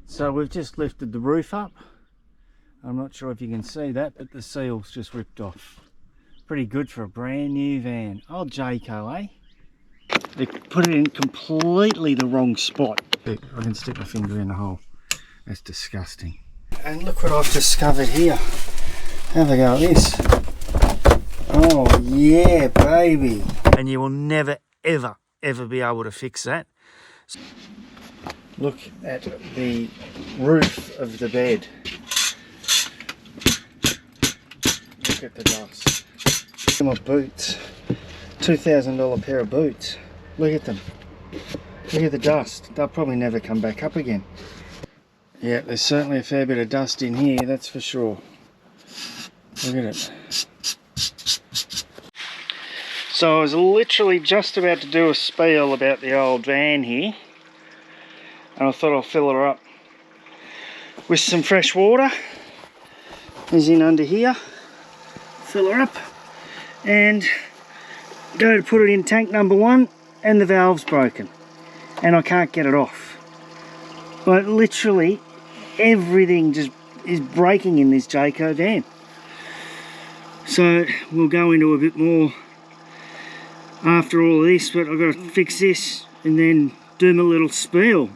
So we've just lifted the roof up. I'm not sure if you can see that, but the seal's just ripped off. Pretty good for a brand new van. Old Jayco, eh? They put it in completely the wrong spot. I can stick my finger in the hole. That's disgusting. And look what I've discovered here. Have a go at this. Oh yeah, baby. And you will never, ever, ever be able to fix that. Look at the roof of the bed. Look at the dust. Look at my boots. $2,000 pair of boots. Look at them. Look at the dust. They'll probably never come back up again. Yeah, there's certainly a fair bit of dust in here, that's for sure. Look at it. So I was literally just about to do a spiel about the old van here, and I thought I'll fill her up with some fresh water. Is in under here. Fill her up and go to put it in tank number 1, and the valve's broken and I can't get it off. But literally everything just is breaking in this Jayco van. So we'll go into a bit more after all of this, but I've got to fix this and then do my little spiel.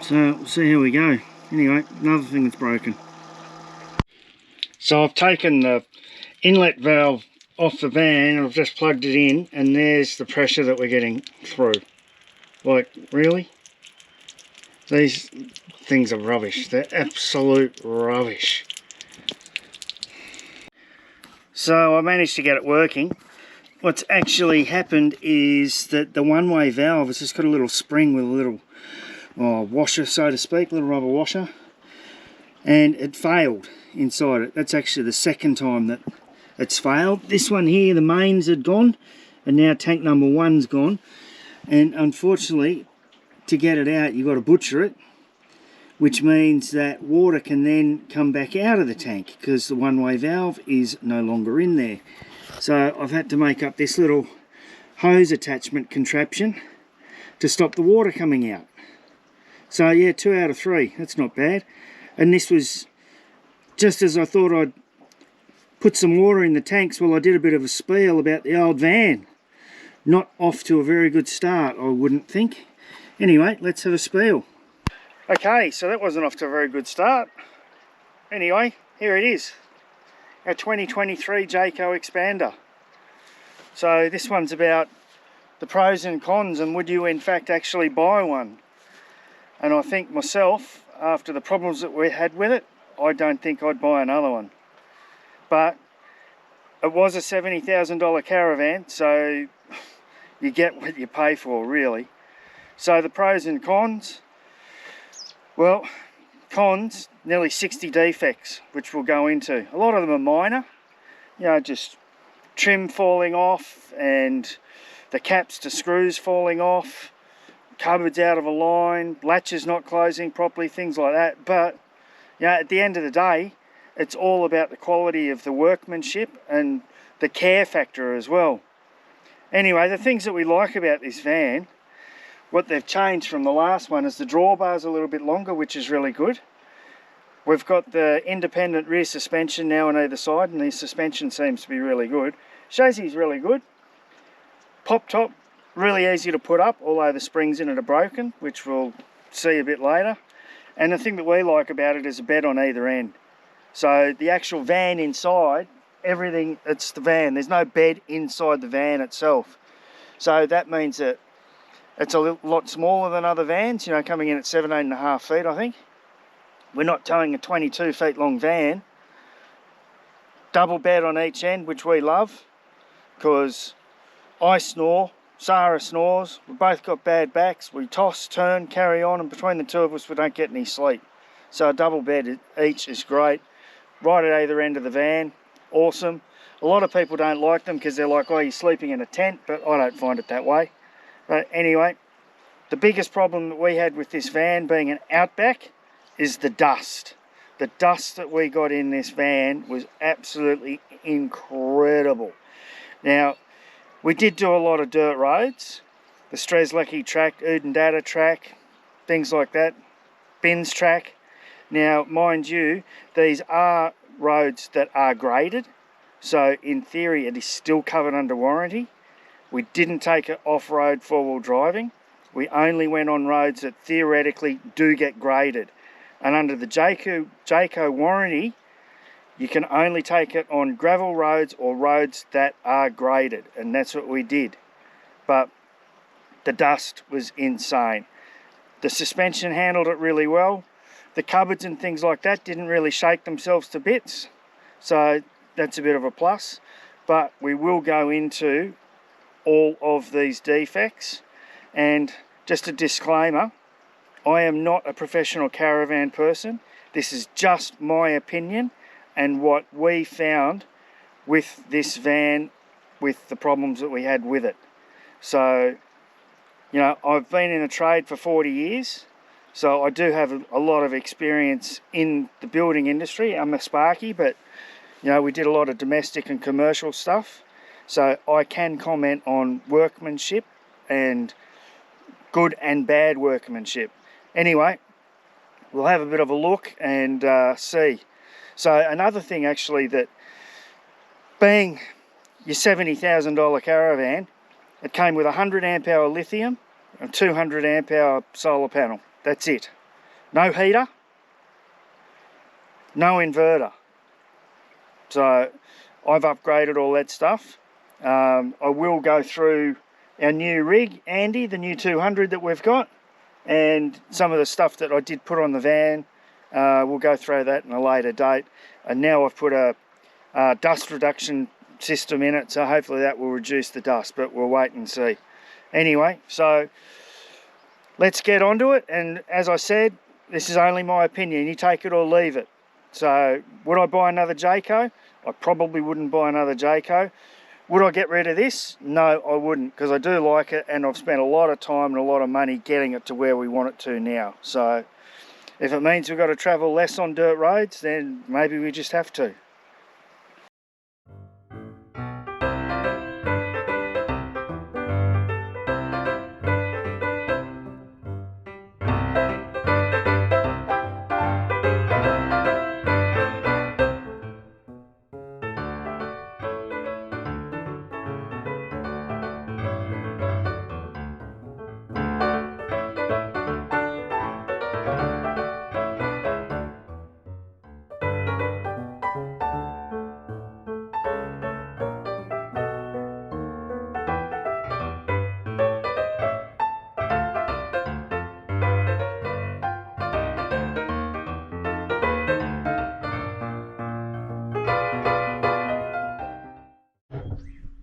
So we'll see how we go. Anyway, another thing that's broken. So I've taken the inlet valve off the van and I've just plugged it in, and there's the pressure that we're getting through. Like, really? These things are rubbish. They're absolute rubbish. So I managed to get it working. What's actually happened is that the one-way valve has just got a little spring with a little washer, so to speak, a little rubber washer, and it failed inside it. That's actually the second time that it's failed. This one here, the mains had gone, and now tank number 1's gone, and unfortunately to get it out you've got to butcher it, which means that water can then come back out of the tank because the one-way valve is no longer in there. So I've had to make up this little hose attachment contraption to stop the water coming out. So yeah, 2 out of 3, that's not bad. And this was just as I thought I'd put some water in the tanks. Well, I did a bit of a spiel about the old van. Not off to a very good start, I wouldn't think. Anyway, let's have a spiel. Okay, so that wasn't off to a very good start. Anyway, here it is. Our 2023 Jayco Expanda. So this one's about the pros and cons and would you in fact actually buy one. And I think myself, after the problems that we had with it, I don't think I'd buy another one. But it was a $70,000 caravan, so you get what you pay for, really. So the pros and cons, well, cons, nearly 60 defects, which we'll go into. A lot of them are minor, you know, just trim falling off and the caps to screws falling off, cupboards out of a line, latches not closing properly, things like that. But you know, at the end of the day, it's all about the quality of the workmanship and the care factor as well. Anyway, the things that we like about this van, what they've changed from the last one is the drawbar's a little bit longer, which is really good. We've got the independent rear suspension now on either side, and the suspension seems to be really good. Chassis's really good. Pop top, really easy to put up, although the springs in it are broken, which we'll see a bit later. And the thing that we like about it is a bed on either end. So the actual van inside, everything, it's the van. There's no bed inside the van itself. So that means that it's a lot smaller than other vans, you know, coming in at 17.5 feet, I think. We're not towing a 22 feet long van. Double bed on each end, which we love, because I snore, Sarah snores, we both got bad backs, we toss, turn, carry on, and between the two of us we don't get any sleep. So a double bed each is great. Right at either end of the van, awesome. A lot of people don't like them because they're like, oh, you're sleeping in a tent, but I don't find it that way. But anyway, the biggest problem that we had with this van being an Outback is the dust. The dust that we got in this van was absolutely incredible. Now, we did do a lot of dirt roads, the Strzelecki track, Udendata track, things like that. bins track. Now, mind you, these are roads that are graded, so in theory it is still covered under warranty. We didn't take it off-road four-wheel driving. We only went on roads that theoretically do get graded. And under the Jayco warranty, you can only take it on gravel roads or roads that are graded, and that's what we did. But the dust was insane. The suspension handled it really well. The cupboards and things like that didn't really shake themselves to bits, so that's a bit of a plus. But we will go into all of these defects, and just a disclaimer, I am not a professional caravan person. This is just my opinion and what we found with this van, with the problems that we had with it. So, you know, I've been in the trade for 40 years, so I do have a lot of experience in the building industry. I'm a Sparky, but, you know, we did a lot of domestic and commercial stuff, so I can comment on workmanship and good and bad workmanship. Anyway, we'll have a bit of a look and see. So another thing actually, that being your $70,000 caravan, it came with 100 amp hour lithium and 200 amp hour solar panel. That's it. No heater, no inverter. So I've upgraded all that stuff. I will go through our new rig, Andy, the new 200 that we've got, and some of the stuff that I did put on the van. We'll go through that in a later date. And now I've put a dust reduction system in it, so hopefully that will reduce the dust, but we'll wait and see. Anyway, so let's get onto it. And as I said, this is only my opinion. You take it or leave it. So would I buy another Jayco? I probably wouldn't buy another Jayco. Would I get rid of this? No, I wouldn't, because I do like it, and I've spent a lot of time and a lot of money getting it to where we want it to now. So if it means we've got to travel less on dirt roads, then maybe we just have to.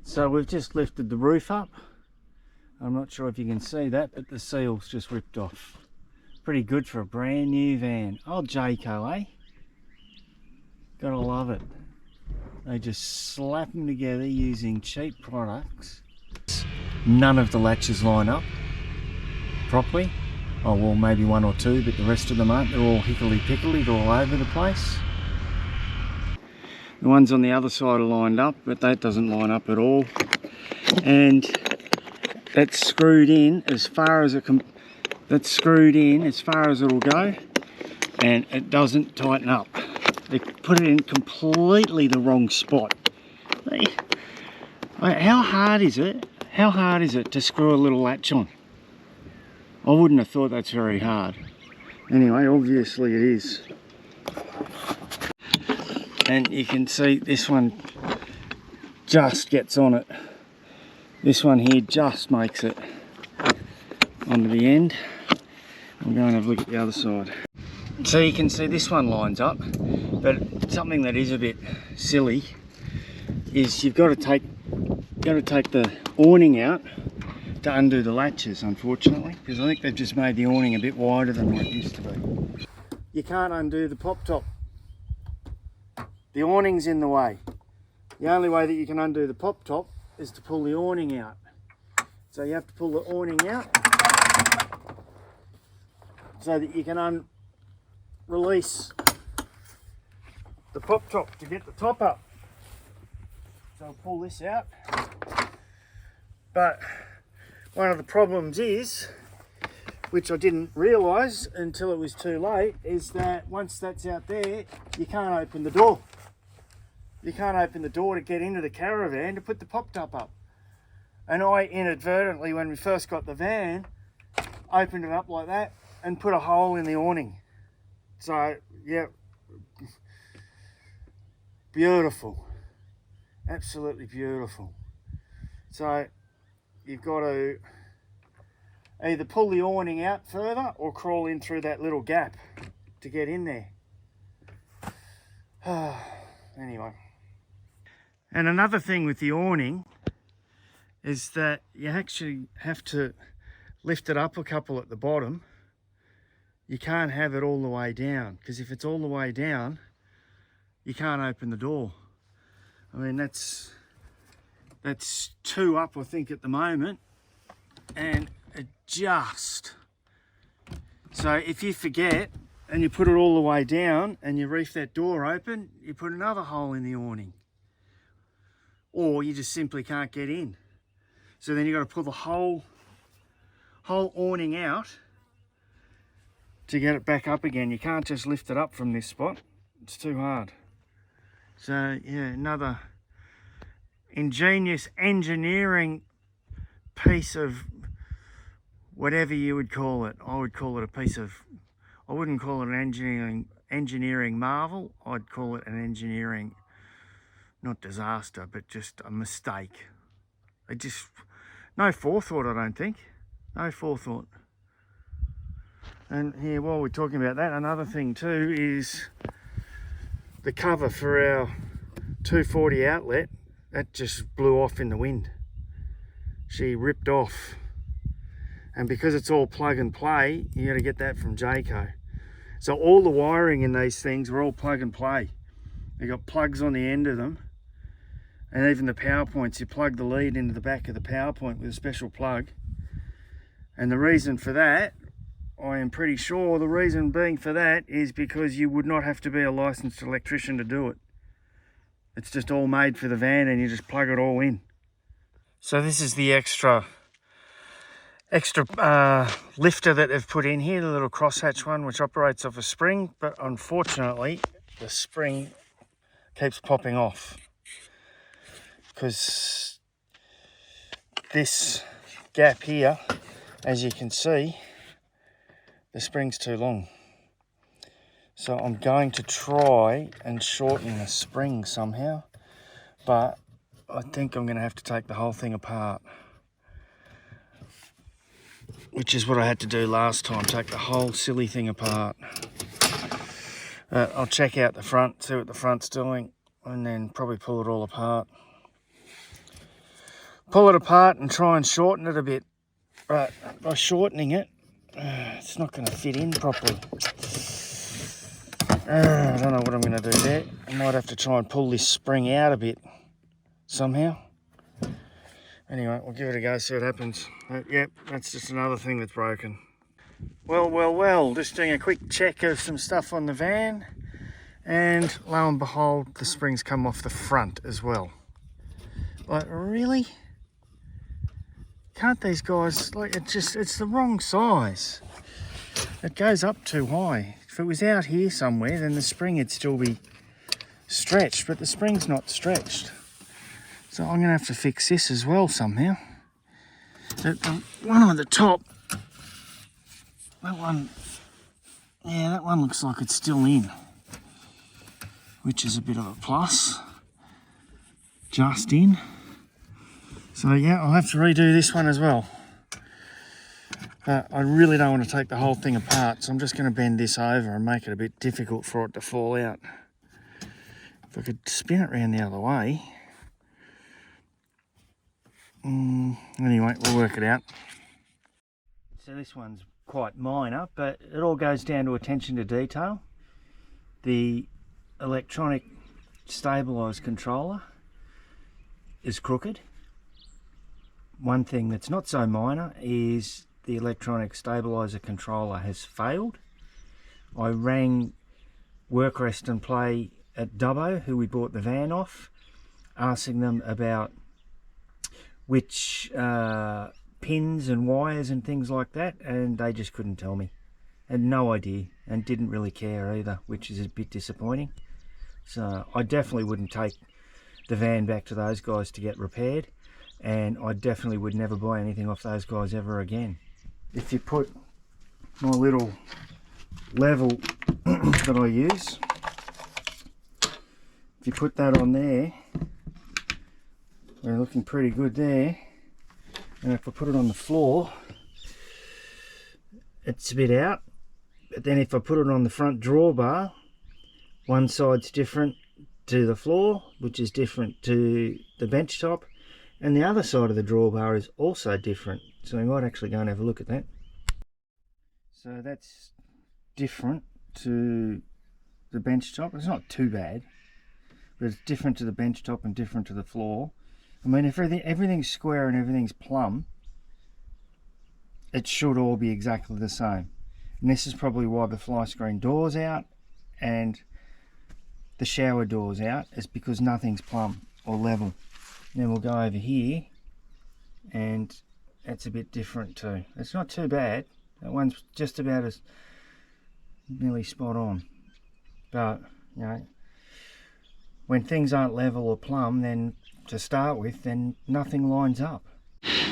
So we've just lifted the roof up. I'm not sure if you can see that, but the seal's just ripped off. Pretty good for a brand new van. Old Jayco, eh? Gotta love it. They just slap them together using cheap products. None of the latches line up properly. Oh well, maybe one or two, but the rest of them aren't. They're all hickory-pickory, all over the place. The ones on the other side are lined up, but that doesn't line up at all. And that's screwed in as far as it'll go, and it doesn't tighten up. They put it in completely the wrong spot. How hard is it? How hard is it to screw a little latch on? I wouldn't have thought that's very hard. Anyway, obviously it is. And you can see this one just gets on it. This one here just makes it onto the end. I'll go and have a look at the other side. So you can see this one lines up, but something that is a bit silly is you've got to take the awning out to undo the latches, unfortunately, because I think they've just made the awning a bit wider than what it used to be. You can't undo the pop top. The awning's in the way. The only way that you can undo the pop top is to pull the awning out. So you have to pull the awning out so that you can release the pop top to get the top up. So I'll pull this out. But one of the problems is which I didn't realise until it was too late, is that once that's out there, you can't open the door. You can't open the door to get into the caravan to put the pop top up. And I inadvertently, when we first got the van, opened it up like that and put a hole in the awning. So, yeah, beautiful, absolutely beautiful. So you've got to either pull the awning out further or crawl in through that little gap to get in there. Anyway. And another thing with the awning is that you actually have to lift it up a couple at the bottom. You can't have it all the way down, because if it's all the way down, you can't open the door. I mean, that's 2 up, I think, at the moment, and adjust. So if you forget and you put it all the way down and you reef that door open, you put another hole in the awning, or you just simply can't get in. So then you've got to pull the whole awning out to get it back up again. You can't just lift it up from this spot. It's too hard. So yeah, another ingenious engineering piece of whatever you would call it. I would call it a piece of, I wouldn't call it an engineering marvel. I'd call it an engineering, not disaster, but just a mistake. It just, no forethought, I don't think. No forethought. And here, while we're talking about that, another thing too is the cover for our 240 outlet. That just blew off in the wind. She ripped off. And because it's all plug and play, you got to get that from Jayco. So all the wiring in these things are all plug and play. They've got plugs on the end of them. And even the power points, you plug the lead into the back of the power point with a special plug. And the reason for that, I am pretty sure the reason being for that is because you would not have to be a licensed electrician to do it. It's just all made for the van and you just plug it all in. So this is the extra lifter that they've put in here, the little crosshatch one, which operates off a spring, but unfortunately the spring keeps popping off because this gap here, as you can see, the spring's too long. So I'm going to try and shorten the spring somehow, but I think I'm going to have to take the whole thing apart, which is what I had to do last time, take the whole silly thing apart. I'll check out the front, see what the front's doing, and then probably pull it all apart. Pull it apart and try and shorten it a bit. But by shortening it, it's not going to fit in properly. I don't know what I'm going to do there. I might have to try and pull this spring out a bit somehow. Anyway, we'll give it a go, see what happens. Yep, that's just another thing that's broken. Well, just doing a quick check of some stuff on the van, and lo and behold, the springs come off the front as well. Like, really? Can't these guys, like, it's the wrong size. It goes up too high. If it was out here somewhere, then the spring would still be stretched, but the spring's not stretched. So I'm going to have to fix this as well somehow. The one on the top, that one, yeah, that one looks like it's still in, which is a bit of a plus. Just in. So yeah, I'll have to redo this one as well. But I really don't want to take the whole thing apart, so I'm just going to bend this over and make it a bit difficult for it to fall out. If I could spin it around the other way. Anyway, we'll work it out. So this one's quite minor, but it all goes down to attention to detail. The electronic stabilised controller is crooked. One thing that's not so minor is the electronic stabiliser controller has failed. I rang Work Rest and Play at Dubbo, who we bought the van off, asking them about which pins and wires and things like that, and they just couldn't tell me. Had no idea and didn't really care either, which is a bit disappointing. So I definitely wouldn't take the van back to those guys to get repaired, and I definitely would never buy anything off those guys ever again. If you put my little level that I use, if you put that on there, we're looking pretty good there. And if I put it on the floor, it's a bit out. But then if I put it on the front drawbar, one side's different to the floor, which is different to the bench top, and the other side of the drawbar is also different. So we might actually go and have a look at that. So that's different to the bench top. It's not too bad, but it's different to the bench top and different to the floor. I mean, if everything's square and everything's plumb, it should all be exactly the same. And this is probably why the fly screen door's out and the shower door's out, is because nothing's plumb or level. And then we'll go over here, and that's a bit different too. It's not too bad. That one's just about as nearly spot on. But, you know, when things aren't level or plumb, then to start with, then nothing lines up.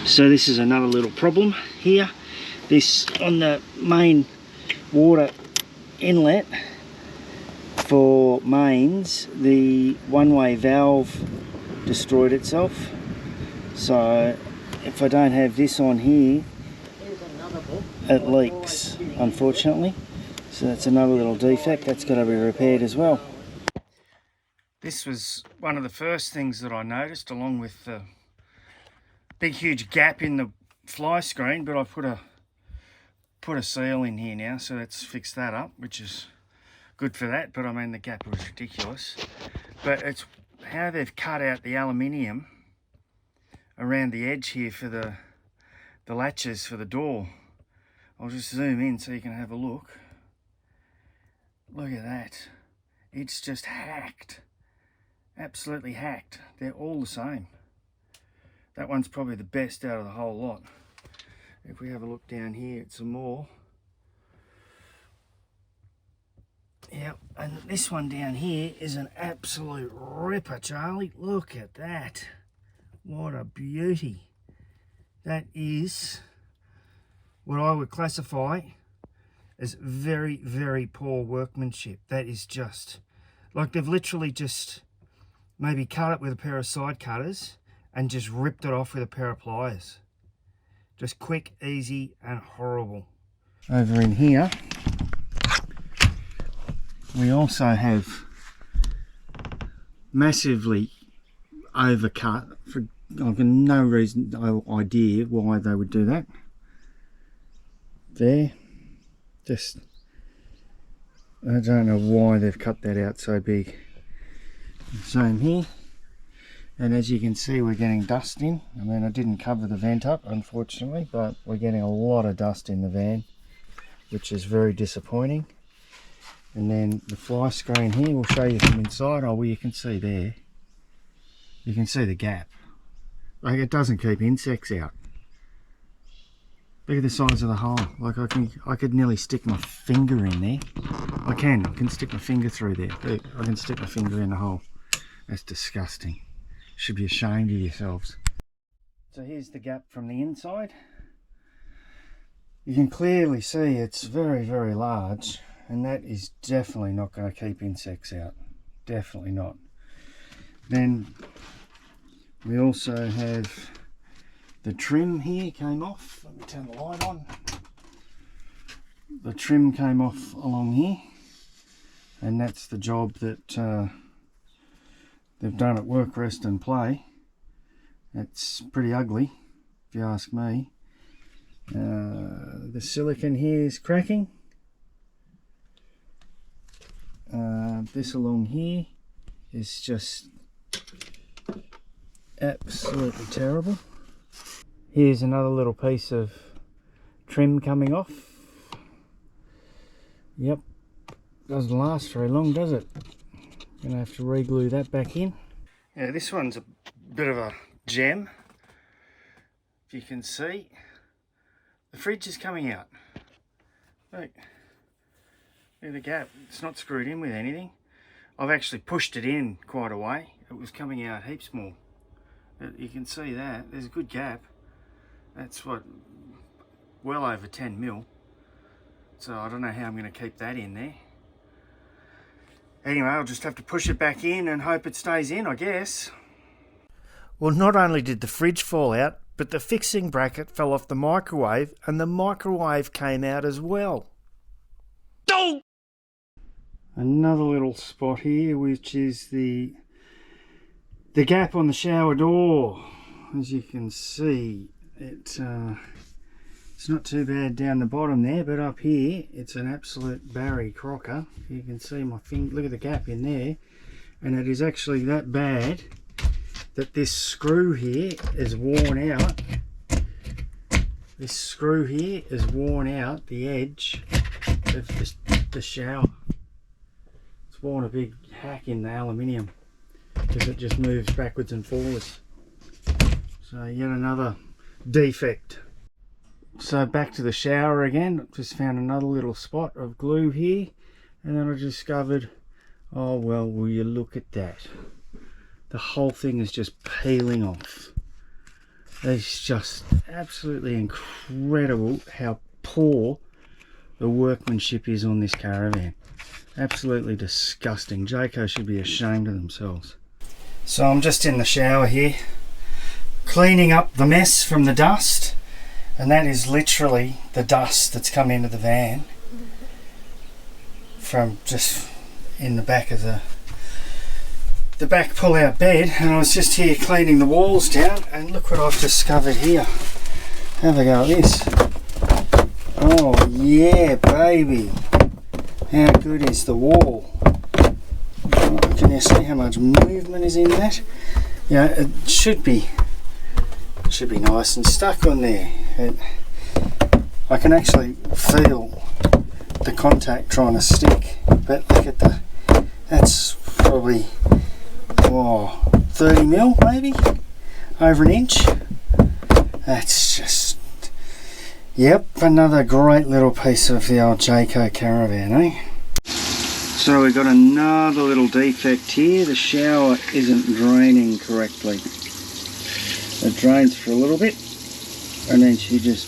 So this is another little problem here. This on the main water inlet for mains, the one-way valve destroyed itself. So if I don't have this on here, it leaks, unfortunately. So that's another little defect that's got to be repaired as well. This was one of the first things that I noticed, along with the big huge gap in the fly screen, but I put a seal in here now, so let's fix that up, which is good for that. But I mean, the gap was ridiculous. But it's how they've cut out the aluminium around the edge here for the latches for the door. I'll just zoom in so you can have a look. Look at that. It's just hacked. Absolutely hacked. They're all the same. That one's probably the best out of the whole lot. If we have a look down here at some more. Yep, and this one down here is an absolute ripper, Charlie. Look at that. What a beauty. That is what I would classify as very, very poor workmanship. That is just, like they've literally just maybe cut it with a pair of side cutters and just ripped it off with a pair of pliers. Just quick, easy, and horrible. Over in here, we also have massively overcut for I've got no reason, no idea why they would do that. There, just, I don't know why they've cut that out so big. Same here, and as you can see, we're getting dust in. I mean, I didn't cover the vent up, unfortunately, but we're getting a lot of dust in the van, which is very disappointing. And then the fly screen here, we'll show you from inside. Oh, well, you can see there, you can see the gap. Like, it doesn't keep insects out. Look at the size of the hole. Like, I could nearly stick my finger in there. I can stick my finger through there. Look, I can stick my finger in the hole. That's disgusting. Should be ashamed of yourselves. So here's the gap from the inside. You can clearly see it's very, very large, and that is definitely not going to keep insects out. Definitely not. Then we also have the trim here came off. Let me turn the light on. The trim came off along here, and that's the job that they've done at Work, Rest and Play. It's pretty ugly, if you ask me. The silicone here is cracking. This along here is just absolutely terrible. Here's another little piece of trim coming off. Yep, doesn't last very long, does it? Gonna have to re-glue that back in. Yeah, this one's a bit of a gem. if you can see, the fridge is coming out. Look at the gap. It's not screwed in with anything. I've actually pushed it in quite a way. It was coming out heaps more. You can see that. There's a good gap. That's what, well over 10 mil. So I don't know how I'm going to keep that in there. Anyway, I'll just have to push it back in and hope it stays in, I guess. Well, not only did the fridge fall out, but the fixing bracket fell off the microwave and the microwave came out as well. No! Another little spot here, which is the gap on the shower door. As you can see, it's not too bad down the bottom there, but up here it's an absolute Barry crocker. You can see my finger, look at the gap in there, and it is actually that bad that this screw here is worn out. This screw here is worn out the edge of the shower. It's worn a big hack in the aluminium because it just moves backwards and forwards. So yet another defect. So back to the shower again. Just found another little spot of glue here, and then I discovered, oh well, will you look at that? The whole thing is just peeling off. It's just absolutely incredible how poor the workmanship is on this caravan. Absolutely disgusting. Jayco should be ashamed of themselves. So I'm just in the shower here, cleaning up the mess from the dust, and that is literally the dust that's come into the van from just in the back of the back pull-out bed. And I was just here cleaning the walls down, and look what I've discovered here. Have a go at this. Oh yeah, baby, how good is the wall? Oh, can you see how much movement is in that? Yeah, it should be nice and stuck on there. I can actually feel the contact trying to stick, but look at that's probably 30 mil maybe, over an inch. That's just, yep, another great little piece of the old Jayco caravan, eh? So we've got another little defect here. The shower isn't draining correctly. It drains for a little bit and then she just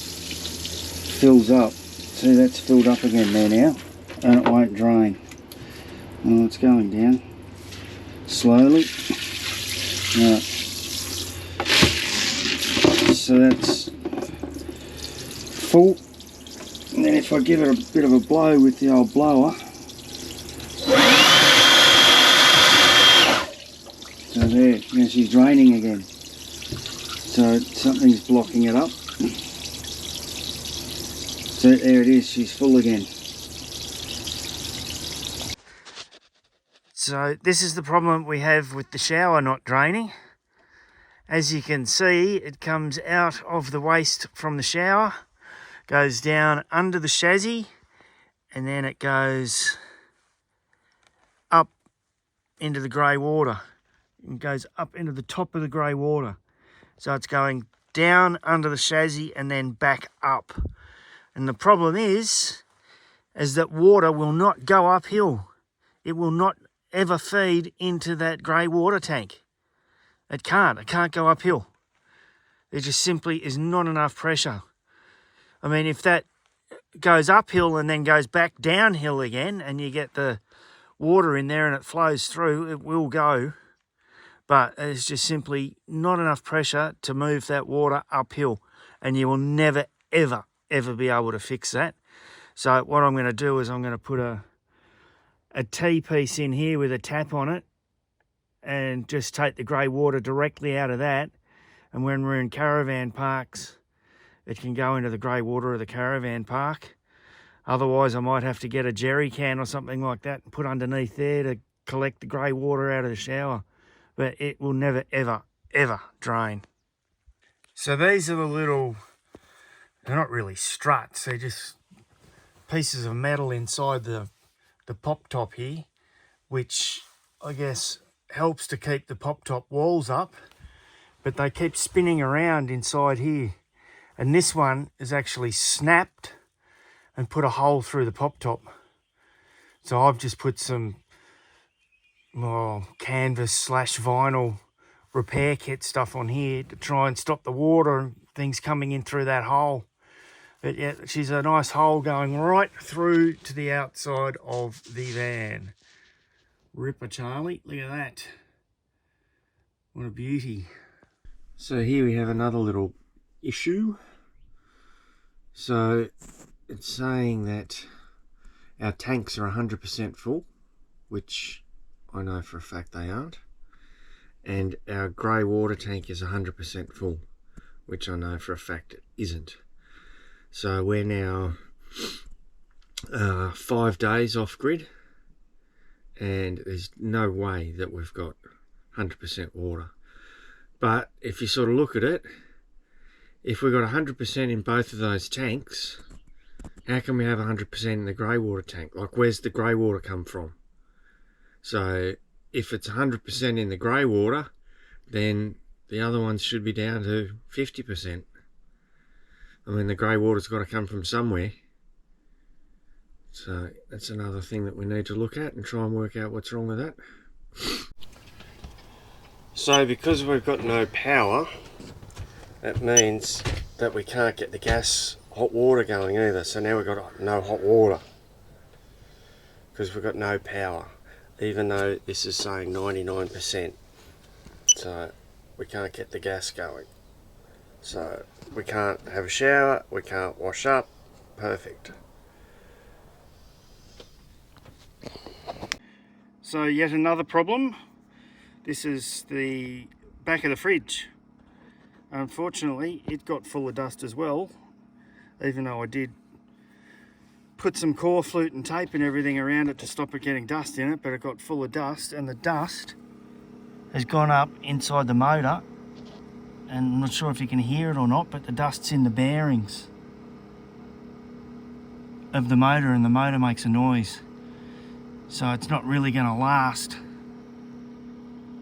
fills up. See, that's filled up again there now, and it won't drain. Oh, it's going down slowly. Right. So that's full, and then if I give it a bit of a blow with the old blower, so there, now she's draining again. So something's blocking it up. So there it is, she's full again. So this is the problem we have with the shower not draining. As you can see, it comes out of the waste from the shower, goes down under the chassis, and then it goes up into the grey water. It goes up into the top of the grey water. So it's going down under the chassis and then back up. And the problem is that water will not go uphill. It will not ever feed into that grey water tank. It can't go uphill. There just simply is not enough pressure. I mean, if that goes uphill and then goes back downhill again and you get the water in there and it flows through, it will go. But there's just simply not enough pressure to move that water uphill, and you will never, ever, ever be able to fix that. So what I'm going to do is I'm going to put a T-piece in here with a tap on it and just take the grey water directly out of that. And when we're in caravan parks, it can go into the grey water of the caravan park. Otherwise, I might have to get a jerry can or something like that and put underneath there to collect the grey water out of the shower. But it will never, ever, ever drain. So these are the little, they're not really struts, they're just pieces of metal inside the pop top here, which I guess helps to keep the pop top walls up, but they keep spinning around inside here. And this one is actually snapped and put a hole through the pop top. So I've just put some canvas / vinyl repair kit stuff on here to try and stop the water and things coming in through that hole. But yeah, she's a nice hole going right through to the outside of the van. Ripper Charlie, look at that. What a beauty. So here we have another little issue. So it's saying that our tanks are 100% full, which I know for a fact they aren't. And our grey water tank is 100% full, which I know for a fact it isn't. So we're now 5 days off grid, and there's no way that we've got 100% water. But if you sort of look at it, if we've got 100% in both of those tanks, how can we have 100% in the grey water tank? Like, where's the grey water come from? So if it's 100% in the grey water, then the other ones should be down to 50%. I mean, the grey water's got to come from somewhere. So that's another thing that we need to look at and try and work out what's wrong with that. So because we've got no power, that means that we can't get the gas hot water going either. So now we've got no hot water because we've got no power, even though this is saying 99%. So we can't get the gas going. So we can't have a shower, we can't wash up. Perfect. So yet another problem. This is the back of the fridge. Unfortunately, it got full of dust as well, even though I did put some core flute and tape and everything around it to stop it getting dust in it, but it got full of dust, and the dust has gone up inside the motor, and I'm not sure if you can hear it or not, but the dust's in the bearings of the motor, and the motor makes a noise. So it's not really going to last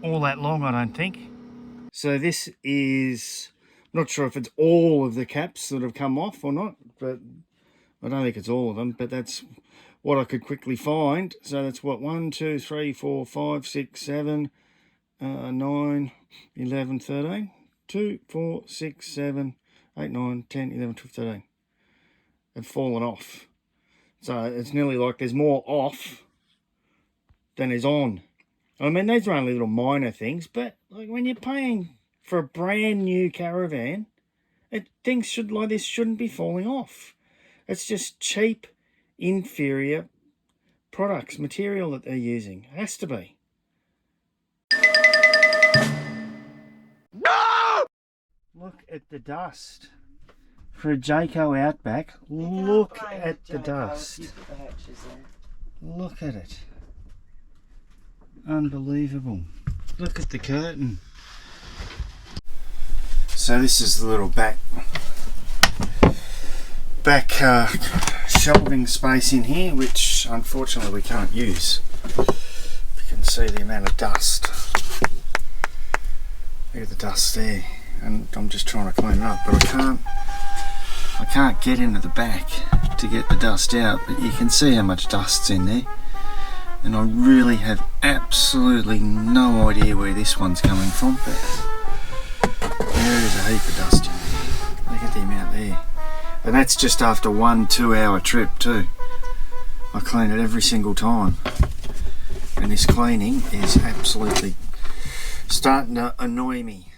all that long, I don't think. So this is, not sure if it's all of the caps that have come off or not, but I don't think it's all of them, but that's what I could quickly find. So that's what, 1, 2, 3, 4, 5, 6, 7, 9, 11, 13. 2, 4, 6, 7, 8, 9, 10, 11, 12, 13 have fallen off. So it's nearly like there's more off than is on. I mean, these are only little minor things, but like when you're paying for a brand new caravan, things like this shouldn't be falling off. It's just cheap, inferior products, material that they're using. It has to be. Look at the dust. For a Jayco Outback, look at the dust. Look at it. Unbelievable. Look at the curtain. So this is the little back shelving space in here, which unfortunately we can't use. You can see the amount of dust. Look at the dust there. And I'm just trying to clean it up, but I can't get into the back to get the dust out, but you can see how much dust's in there, and I really have absolutely no idea where this one's coming from, but there is a heap of dust in there. Look at the amount there, and that's just after 1 2-hour trip too. I clean it every single time, and this cleaning is absolutely starting to annoy me.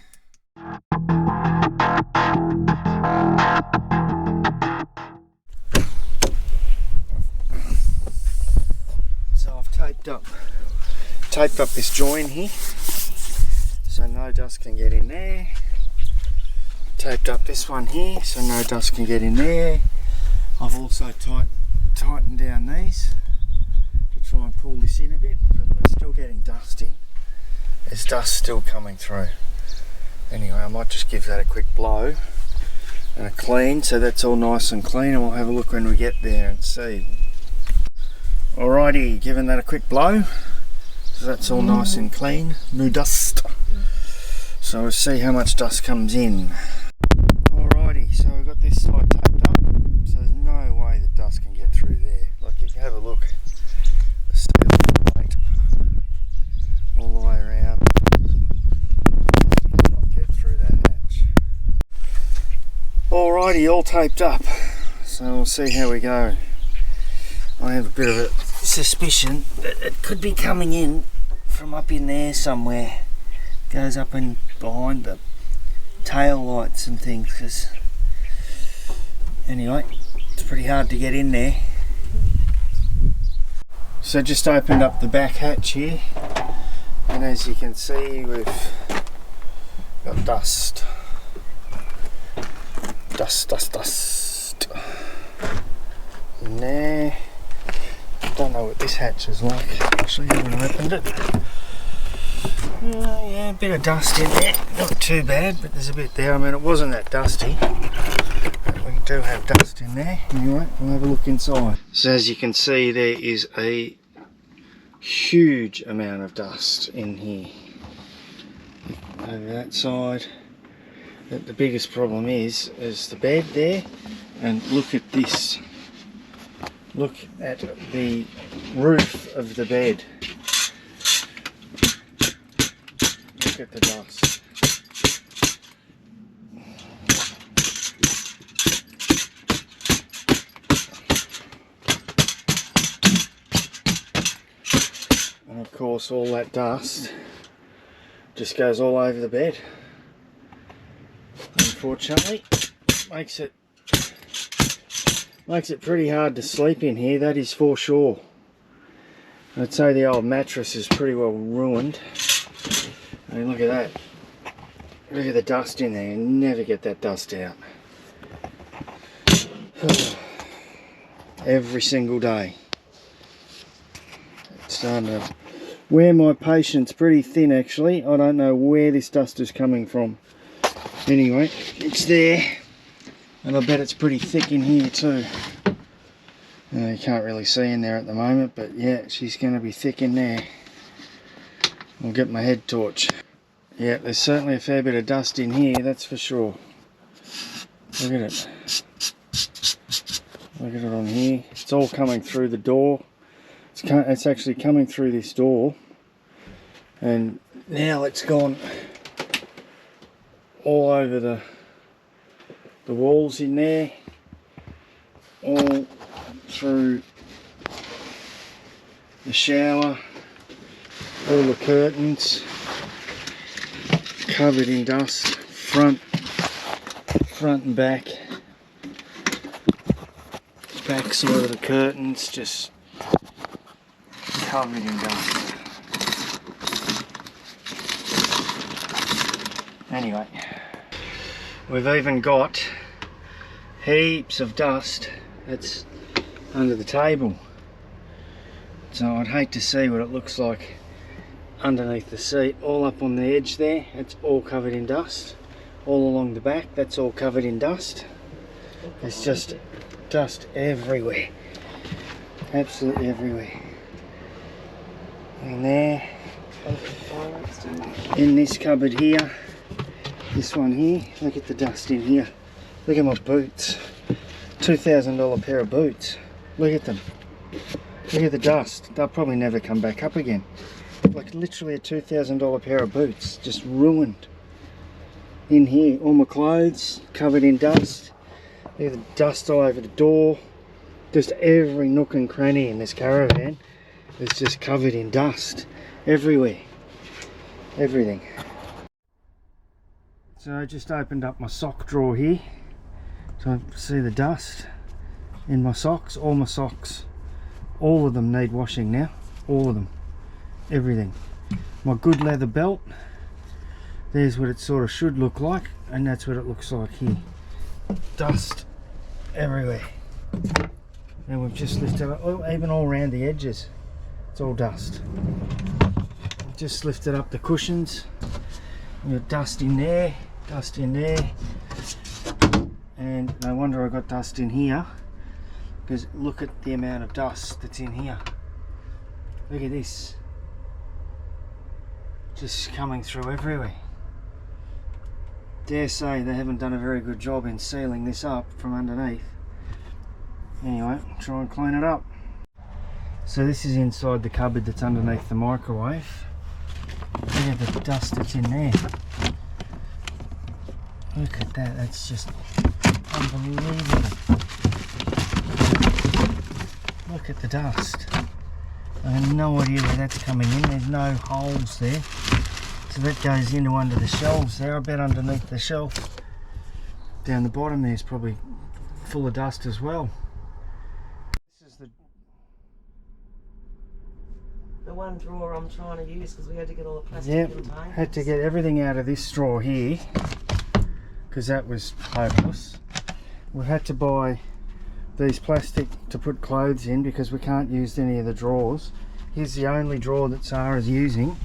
So I've taped up this join here so no dust can get in there. Taped up this one here so no dust can get in there. I've also tightened down these to try and pull this in a bit, but we're still getting dust in. There's dust still coming through. Anyway, I might just give that a quick blow and a clean, so that's all nice and clean, and we'll have a look when we get there and see. Alrighty, giving that a quick blow, so that's all nice and clean, no dust. So we'll see how much dust comes in. Alrighty, so I've got be all taped up, so we'll see how we go. I have a bit of a suspicion that it could be coming in from up in there somewhere. Goes up in behind the tail lights and things, because anyway, it's pretty hard to get in there. So just opened up the back hatch here, and as you can see we've got dust in there. Don't know what this hatch is like, actually haven't opened it. Yeah, a bit of dust in there, not too bad, but there's a bit there. I mean, it wasn't that dusty, but we do have dust in there. Anyway, we'll have a look inside. So as you can see, there is a huge amount of dust in here. Over that side. But the biggest problem is the bed there, and look at this. Look at the roof of the bed. Look at the dust. And of course all that dust just goes all over the bed. Unfortunately, makes it pretty hard to sleep in here, that is for sure. I'd say the old mattress is pretty well ruined. I mean, look at that. Look at the dust in there. You never get that dust out. Every single day. It's starting to wear my patience pretty thin, actually. I don't know where this dust is coming from. Anyway, it's there. And I bet it's pretty thick in here too. You can't really see in there at the moment, but yeah, she's going to be thick in there. I'll get my head torch. Yeah, there's certainly a fair bit of dust in here, that's for sure. Look at it. Look at it on here. It's all coming through the door. It's actually coming through this door. And now it's gone all over the walls in there. All through the shower. All the curtains covered in dust, front and back side of the curtains just covered in dust. Anyway, we've even got heaps of dust that's under the table, so I'd hate to see what it looks like underneath the seat. All up on the edge there, it's all covered in dust. All along the back, that's all covered in dust. There's just dust everywhere, absolutely everywhere. In there, in this cupboard here, this one here, look at the dust in here. Look at my boots, $2,000 pair of boots. Look at them. Look at the dust. They'll probably never come back up again. Like literally a $2,000 pair of boots, just ruined. In here, all my clothes covered in dust. Look at the dust all over the door. Just every nook and cranny in this caravan is just covered in dust. Everywhere. Everything. So I just opened up my sock drawer here. So I see the dust in my socks. All my socks, all of them need washing now. All of them. Everything. My good leather belt, there's what it sort of should look like, and that's what it looks like here. Dust everywhere. And we've just lifted up, oh, even all around the edges, it's all dust. Just lifted up the cushions. We've got dust in there, and no wonder I got dust in here, because look at the amount of dust that's in here. Look at this. Just coming through everywhere. Dare say they haven't done a very good job in sealing this up from underneath. Anyway, try and clean it up. So this is inside the cupboard that's underneath the microwave. Look at the dust that's in there. Look at that, that's just Unbelievable. Look at the dust. I have no idea where that's coming in. There's no holes there. So that goes into under the shelves there. I bet underneath the shelf down the bottom there's probably full of dust as well. This is the one drawer I'm trying to use because we had to get all the plastic containers. Had to get everything out of this drawer here because that was hopeless. We had to buy these plastic to put clothes in because we can't use any of the drawers. Here's the only drawer that Sarah's using,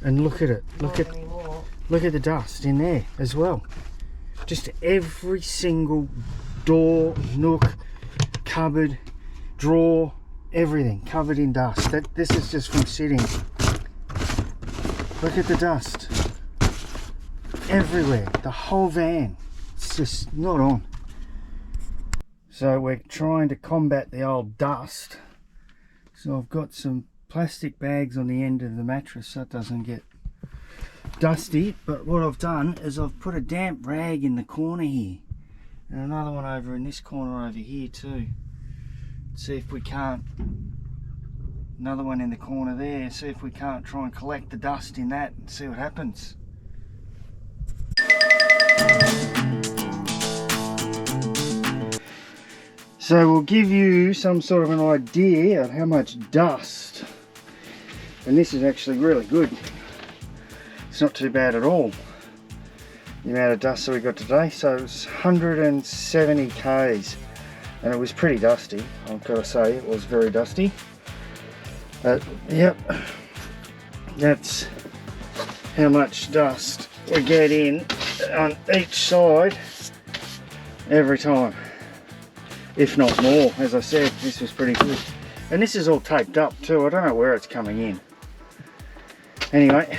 and look at it. Look at the dust in there as well. Just every single door, nook, cupboard, drawer, everything covered in dust. This is just from sitting. Look at the dust everywhere. The whole van. It's just not on. So we're trying to combat the old dust. So I've got some plastic bags on the end of the mattress so it doesn't get dusty. But what I've done is I've put a damp rag in the corner here. And another one over in this corner over here too. See if we can't, another one in the corner there, see if we can't try and collect the dust in that and see what happens. So we'll give you some sort of an idea of how much dust, and this is actually really good. It's not too bad at all, the amount of dust that we got today. So it was 170 k's. And it was pretty dusty, I've got to say, it was very dusty. Yep, that's how much dust we get in on each side every time. If not more, as I said, this was pretty good. And this is all taped up too, I don't know where it's coming in. Anyway,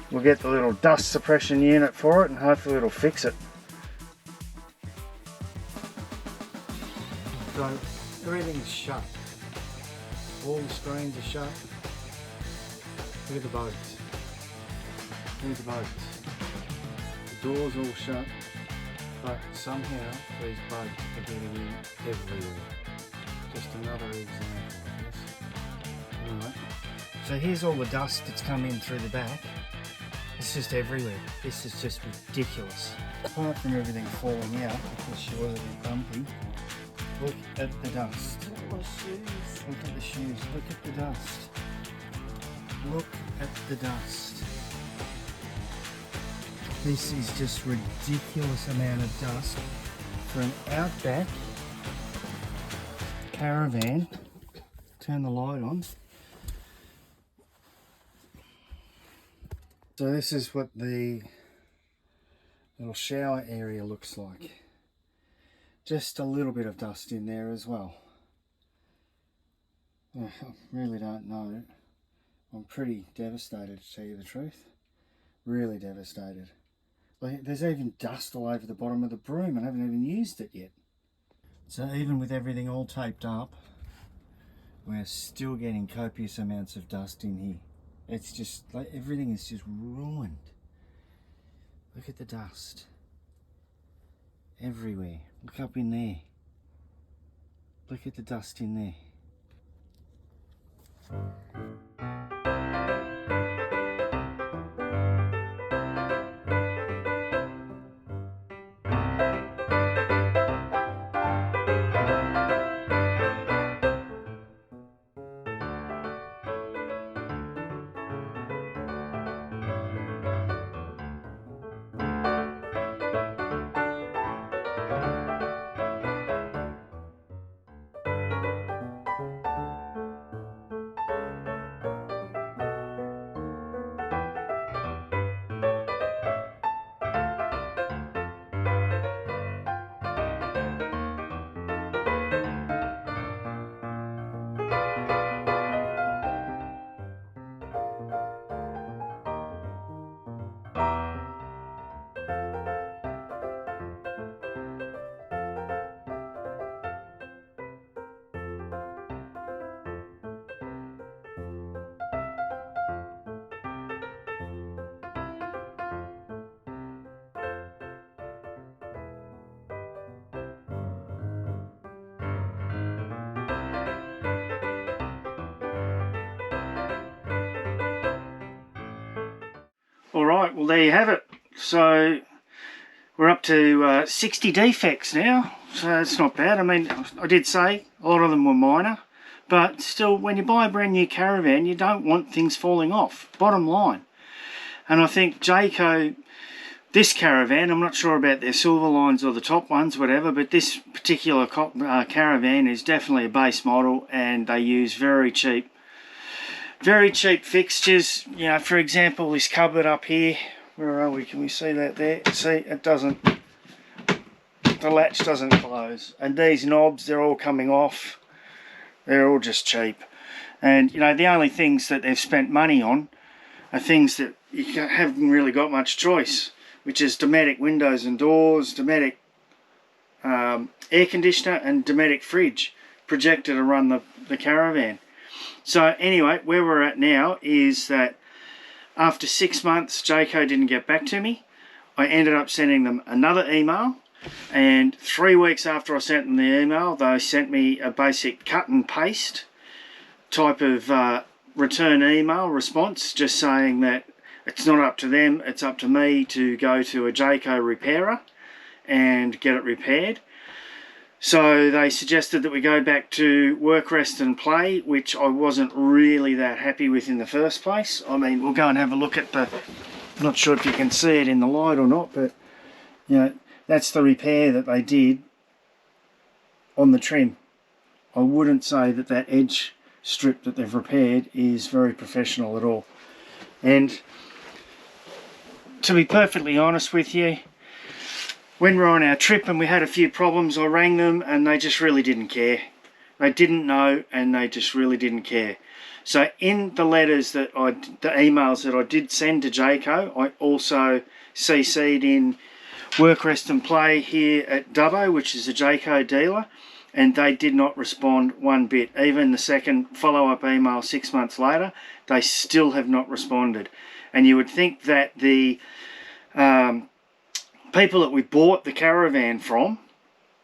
we'll get the little dust suppression unit for it and hopefully it'll fix it. So everything's shut. All the screens are shut. Look at the boats. Look at the boats. The doors all shut. But somehow these boats are getting in everywhere. Just another example of this. Alright. So here's all the dust that's come in through the back. It's just everywhere. This is just ridiculous. Apart from everything falling out because she was a bit bumpy. Look at the dust. Look at the shoes. Look at the dust. Look at the dust. This is just ridiculous amount of dust for an outback caravan. Turn the light on. So this is what the little shower area looks like. Just a little bit of dust in there as well. I really don't know. I'm pretty devastated to tell you the truth. Really devastated. Like, there's even dust all over the bottom of the broom and I haven't even used it yet. So even with everything all taped up, we're still getting copious amounts of dust in here. It's just like everything is just ruined. Look at the dust. Everywhere. Look up in there. Look at the dust in there. Alright, well there you have it. So we're up to 60 defects now, so it's not bad. I mean, I did say a lot of them were minor, but still, when you buy a brand new caravan, you don't want things falling off, bottom line. And I think Jayco, this caravan, I'm not sure about their silver lines or the top ones, whatever, but this particular caravan is definitely a base model, and they use very cheap fixtures. You know, for example, this cupboard up here, where are we? Can we see that there? See, it doesn't, the latch doesn't close. And these knobs, they're all coming off. They're all just cheap. And, you know, the only things that they've spent money on are things that you haven't really got much choice, which is Dometic windows and doors, Dometic air conditioner, and Dometic fridge projector to run the caravan. So anyway, where we're at now is that after 6 months, Jayco didn't get back to me. I ended up sending them another email, and 3 weeks after I sent them the email, they sent me a basic cut and paste type of return email response, just saying that it's not up to them, it's up to me to go to a Jayco repairer and get it repaired. So they suggested that we go back to work, rest and play, which I wasn't really that happy with in the first place. I mean, we'll go and have a look at the, I'm not sure if you can see it in the light or not, but you know, that's the repair that they did on the trim. I wouldn't say that that edge strip that they've repaired is very professional at all. And to be perfectly honest with you, when we were on our trip and we had a few problems, I rang them and they just really didn't care. They didn't know, and they just really didn't care. So in the letters that the emails that I did send to Jayco, I also CC'd in Work, Rest and Play here at Dubbo, which is a Jayco dealer, and they did not respond one bit. Even the second follow-up email 6 months later, they still have not responded. And you would think that the people that we bought the caravan from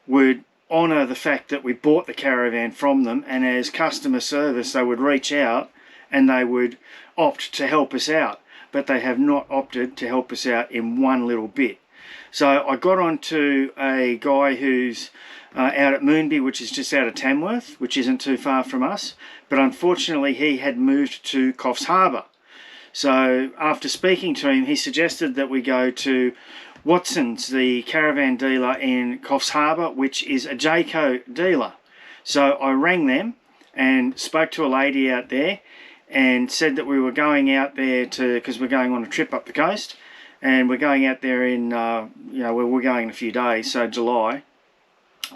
would honour the fact that we bought the caravan from them, and as customer service they would reach out and they would opt to help us out, but they have not opted to help us out in one little bit. So I got on to a guy who's out at Moonby, which is just out of Tamworth, which isn't too far from us, but unfortunately he had moved to Coffs Harbour. So after speaking to him, he suggested that we go to Watson's, the caravan dealer in Coffs Harbour, which is a Jayco dealer. So I rang them and spoke to a lady out there and said that we were going out there because we're going on a trip up the coast, and we're going out there in, we're going in a few days, so July.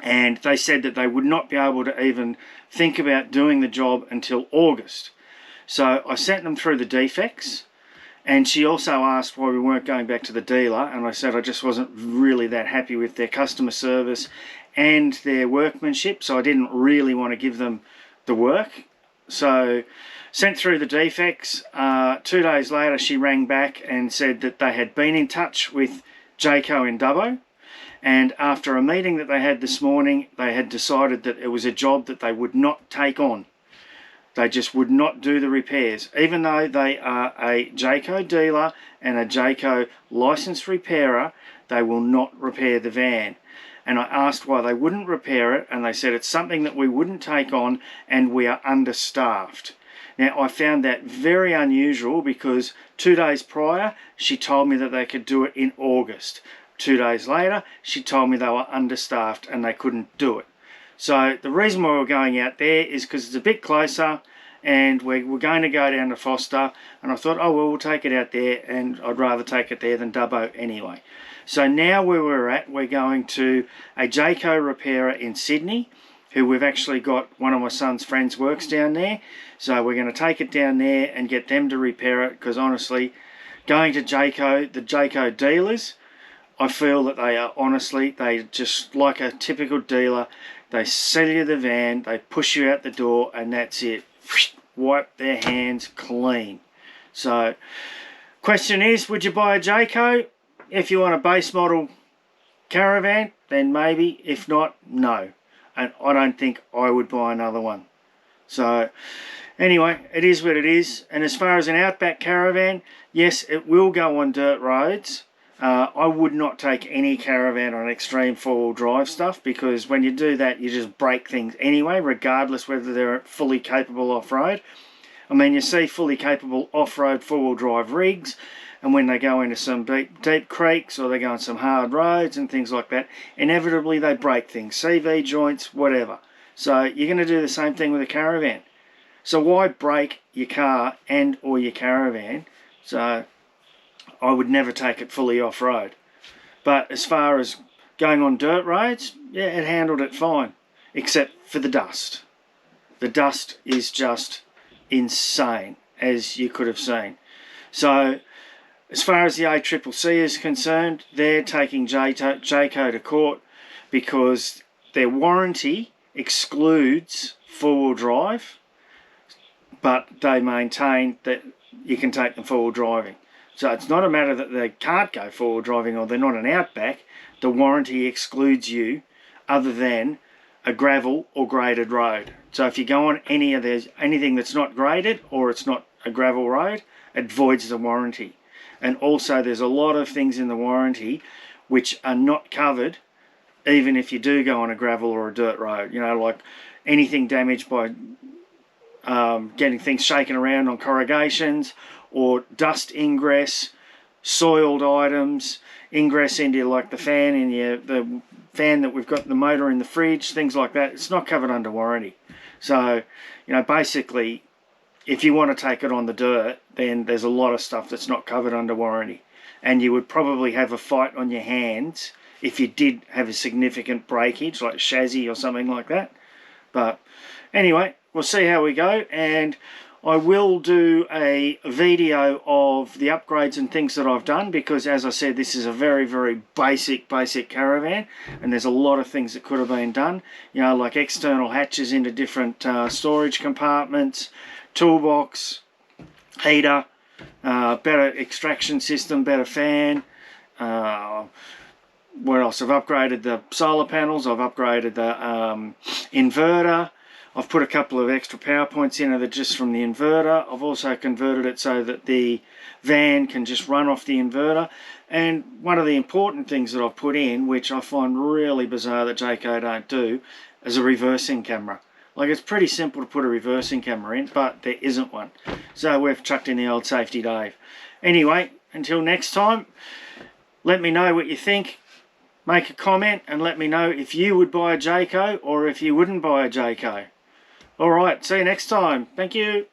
And they said that they would not be able to even think about doing the job until August. So I sent them through the defects. And she also asked why we weren't going back to the dealer, and I said I just wasn't really that happy with their customer service and their workmanship, so I didn't really want to give them the work. So sent through the defects. 2 days later she rang back and said that they had been in touch with Jayco in Dubbo, and after a meeting that they had this morning, they had decided that it was a job that they would not take on. They just would not do the repairs. Even though they are a Jayco dealer and a Jayco licensed repairer, they will not repair the van. And I asked why they wouldn't repair it, and they said it's something that we wouldn't take on and we are understaffed. Now, I found that very unusual because 2 days prior, she told me that they could do it in August. 2 days later, she told me they were understaffed and they couldn't do it. So the reason why we're going out there is because it's a bit closer, and we're going to go down to Foster, and I thought, oh well, we'll take it out there, and I'd rather take it there than Dubbo anyway. So now where we're at, we're going to a Jayco repairer in Sydney, who we've actually got one of my son's friends works down there. So we're going to take it down there and get them to repair it, because honestly, going to Jayco, the Jayco dealers, I feel that they are honestly, they just like a typical dealer. They sell you the van, they push you out the door, and that's it. Wipe their hands clean. So, question is, would you buy a Jayco? If you want a base model caravan, then maybe. If not, no. And I don't think I would buy another one. So, Anyway, it is what it is. And as far as an outback caravan, yes, it will go on dirt roads. I would not take any caravan on extreme four-wheel drive stuff, because when you do that, you just break things anyway, regardless whether they're fully capable off-road. I mean, you see fully capable off-road four-wheel drive rigs, and when they go into some deep creeks or they go on some hard roads and things like that, inevitably they break things, CV joints, whatever. So you're going to do the same thing with a caravan. So why break your car and or your caravan? So I would never take it fully off-road. But as far as going on dirt roads, yeah, it handled it fine, except for the dust. The dust is just insane, as you could have seen. So as far as the ACCC is concerned, they're taking Jayco to court because their warranty excludes four-wheel drive, but they maintain that you can take them four-wheel driving. So it's not a matter that they can't go four-wheel driving or they're not an outback. The warranty excludes you other than a gravel or graded road. So if you go on anything that's not graded or it's not a gravel road, it voids the warranty. And also there's a lot of things in the warranty which are not covered even if you do go on a gravel or a dirt road. You know, like anything damaged by getting things shaken around on corrugations, or dust ingress, soiled items, ingress into like the fan in the fan that we've got in the motor in the fridge, things like that. It's not covered under warranty. So, you know, basically, if you want to take it on the dirt, then there's a lot of stuff that's not covered under warranty. And you would probably have a fight on your hands if you did have a significant breakage, like chassis or something like that. But anyway, we'll see how we go. And I will do a video of the upgrades and things that I've done, because as I said, this is a very, very basic caravan, and there's a lot of things that could have been done, you know, like external hatches into different storage compartments, toolbox, heater, better extraction system, better fan. What else? I've upgraded the solar panels, I've upgraded the inverter. I've put a couple of extra power points in it just from the inverter. I've also converted it so that the van can just run off the inverter. And one of the important things that I've put in, which I find really bizarre that Jayco don't do, is a reversing camera. Like, it's pretty simple to put a reversing camera in, but there isn't one. So we've chucked in the old safety Dave. Anyway, until next time, let me know what you think. Make a comment and let me know if you would buy a Jayco or if you wouldn't buy a Jayco. Alright, see you next time. Thank you.